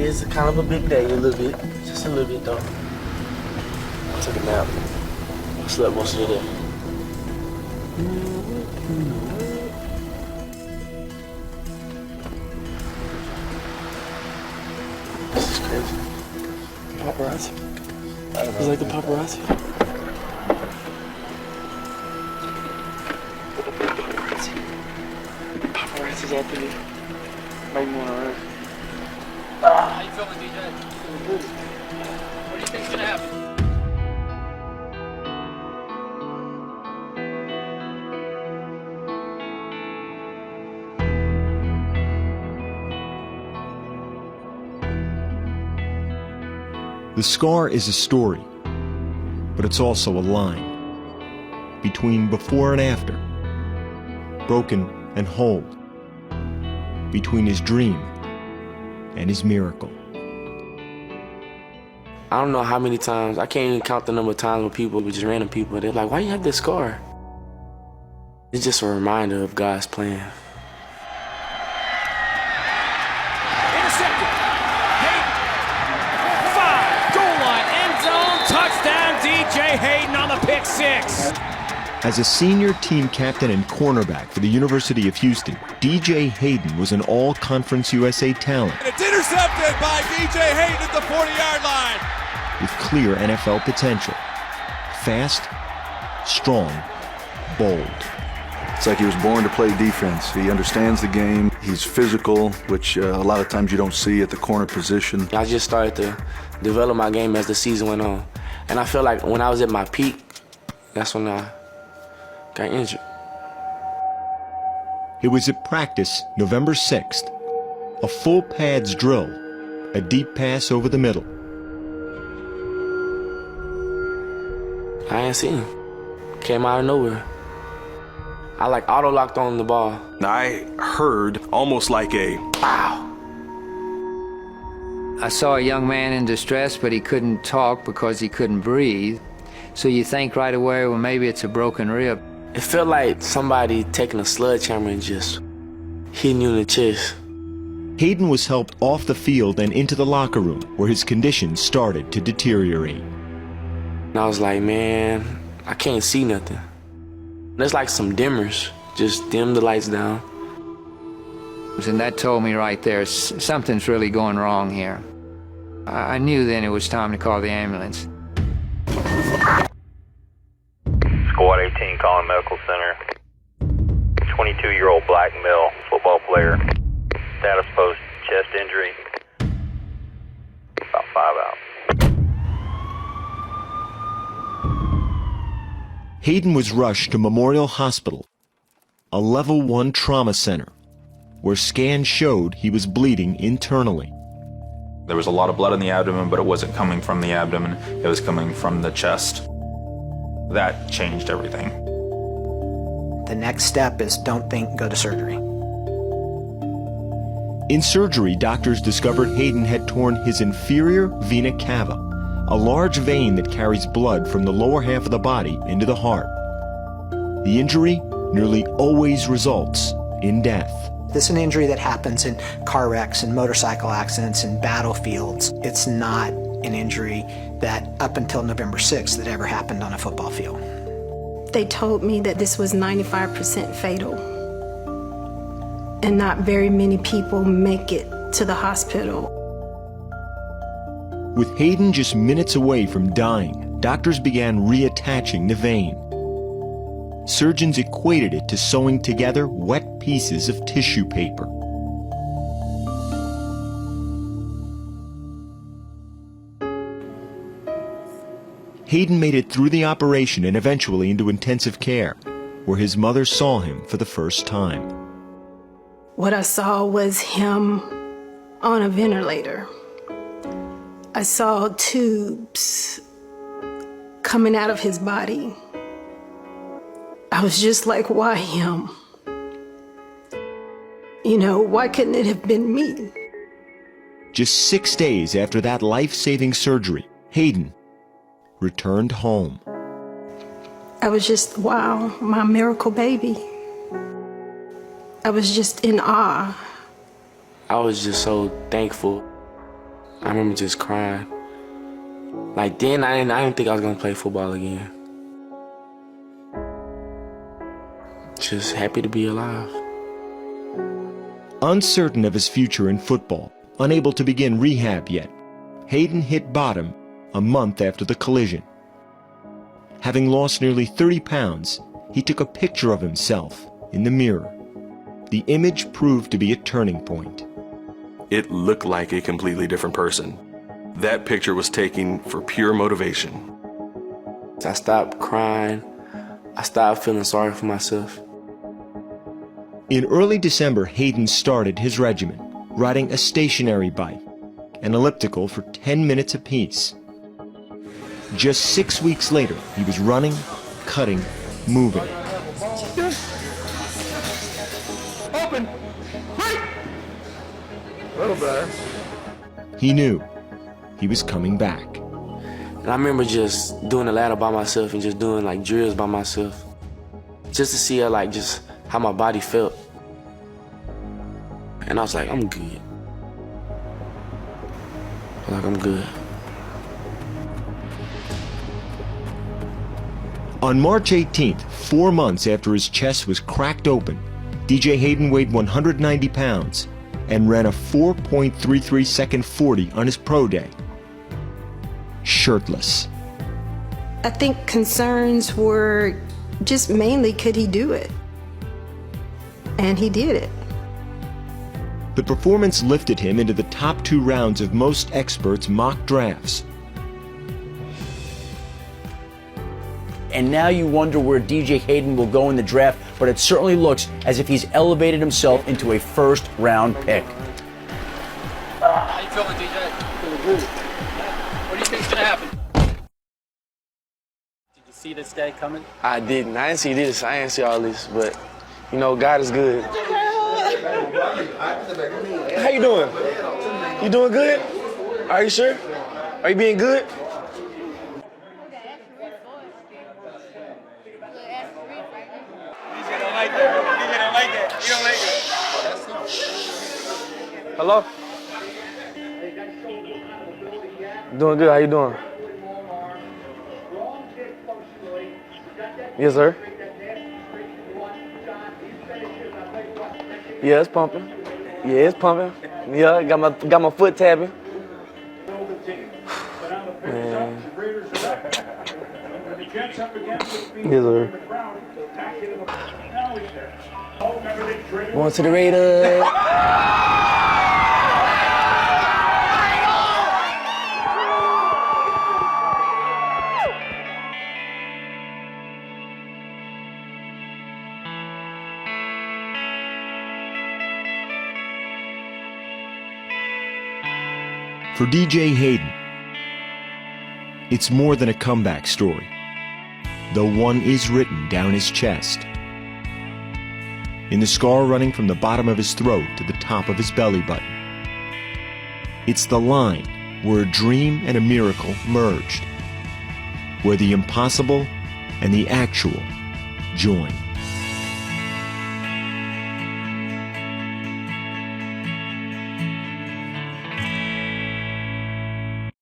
it's kind of a big day, a little bit. Just a little bit, though. I took a nap. I slept most of the day. This is crazy. Paparazzi. It's like the paparazzi. Paparazzi's after me. Might want to run. How you feeling, DJ? What do you think's gonna happen? The scar is a story, but it's also a line between before and after, broken and whole, between his dream and his miracle. I don't know how many times, I can't even count the number of times when people, just random people, they're like, why you have this scar? It's just a reminder of God's plan. Intercepted. Hayden. 5. Goal line. End zone. Touchdown. D.J. Hayden on the pick six. As a senior team captain and cornerback for the University of Houston, D.J. Hayden was an all-conference USA talent. And it's intercepted by D.J. Hayden at the 40-yard line. With clear NFL potential. Fast, strong, bold. It's like he was born to play defense. He understands the game. He's physical, which a lot of times you don't see at the corner position. I just started to develop my game as the season went on. And I feel like when I was at my peak, that's when I got injured. It was at practice November 6th. A full pads drill, a deep pass over the middle. I ain't seen him. Came out of nowhere. I like auto-locked on the ball. I heard almost like a Wow. I saw a young man in distress, but he couldn't talk because he couldn't breathe. So you think right away, well, maybe it's a broken rib. It felt like somebody taking a sledgehammer and just hitting you in the chest. Hayden was helped off the field and into the locker room, where his condition started to deteriorate. And I was like, man, I can't see nothing. There's like some dimmers. Just dim the lights down. And that told me right there, something's really going wrong here. I knew then it was time to call the ambulance. Squad 18 calling medical center. 22-year-old black male football player. Status post chest injury. About 5 out. Hayden was rushed to Memorial Hospital, a level 1 trauma center, where scans showed he was bleeding internally. There was a lot of blood in the abdomen, but it wasn't coming from the abdomen, it was coming from the chest. That changed everything. The next step is don't think, go to surgery. In surgery, doctors discovered Hayden had torn his inferior vena cava, a large vein that carries blood from the lower half of the body into the heart. The injury nearly always results in death. This is an injury that happens in car wrecks and motorcycle accidents and battlefields. It's not an injury that up until November 6th that ever happened on a football field. They told me that this was 95% fatal, and not very many people make it to the hospital. With Hayden just minutes away from dying, doctors began reattaching the vein. Surgeons equated it to sewing together wet pieces of tissue paper. Hayden made it through the operation and eventually into intensive care, where his mother saw him for the first time. What I saw was him on a ventilator. I saw tubes coming out of his body. I was just like, why him? You know, why couldn't it have been me? Just 6 days after that life-saving surgery, Hayden returned home. I was just, wow, my miracle baby. I was just in awe. I was just so thankful. I remember just crying. Like then I didn't think I was gonna play football again. Just happy to be alive. Uncertain of his future in football, unable to begin rehab yet, Hayden hit bottom a month after the collision. Having lost nearly 30 pounds, he took a picture of himself in the mirror. The image proved to be a turning point. It looked like a completely different person. That picture was taken for pure motivation. I stopped crying. I stopped feeling sorry for myself. In early December, Hayden started his regimen, riding a stationary bike, an elliptical for 10 minutes apiece. Just 6 weeks later, he was running, cutting, moving. Open. A little better. He knew he was coming back. And I remember just doing the ladder by myself and just doing like drills by myself, just to see how my body felt. And I was like, I'm good. I'm good. On March 18th, 4 months after his chest was cracked open, D.J. Hayden weighed 190 pounds and ran a 4.33 second 40 on his pro day, shirtless. I think concerns were just mainly, could he do it? And he did it. The performance lifted him into the top 2 rounds of most experts' mock drafts. And now you wonder where D.J. Hayden will go in the draft, but it certainly looks as if he's elevated himself into a first-round pick. How you feeling, DJ? Feeling good. What do you think's gonna happen? Did you see this day coming? I didn't. I didn't see this. I didn't see all this, but you know, God is good. How you doing? You doing good? Are you sure? Are you being good? Hello? Doing good. How you doing? Yes, sir. Yeah, it's pumping. Yeah, it's pumping. Yeah, got my foot tapping. Man. Yes, sir. Going to the Raiders. For D.J. Hayden, it's more than a comeback story, though one is written down his chest, in the scar running from the bottom of his throat to the top of his belly button. It's the line where a dream and a miracle merged, where the impossible and the actual joined.